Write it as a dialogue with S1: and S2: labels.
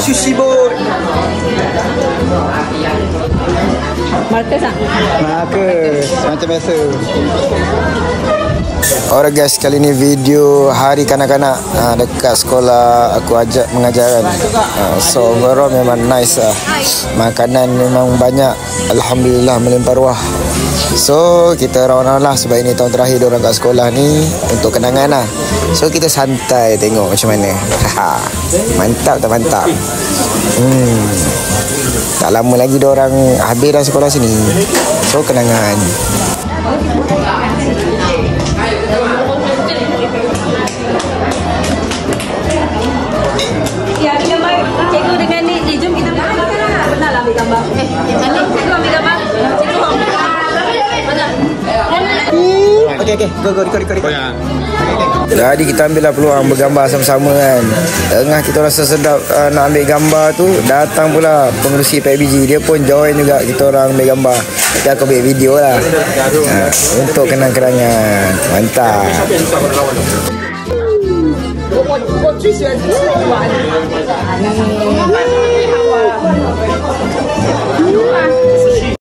S1: sushi board.
S2: Marcus ah.
S1: Marcus macam biasa.
S3: Alright guys, kali ni video hari kanak-kanak dekat sekolah aku ajak mengajar kan. So overall memang nice lah. Makanan memang banyak, alhamdulillah melimpah ruah. So kita rawan lah sebab ini tahun terakhir diorang kat sekolah ni untuk kenangan lah. So kita santai tengok macam mana. Mantap tak mantap? Tak lama lagi diorang habis dah sekolah sini. So kenangan.
S2: Ya, ambil gambar cikgu dengan ni. Jom kita ambil gambar. Pernah lah ambil gambar. Cikgu ambil gambar. Cikgu mana?
S1: Okay. Go. Record.
S3: Jadi kita ambil lah peluang bergambar sama-sama kan. Tengah kita rasa sedap nak ambil gambar tu, datang pula pengerusi PIBG. Dia pun join juga kita orang ambil gambar. Jadi aku ambil video lah untuk kenang-kenangan. Mantap.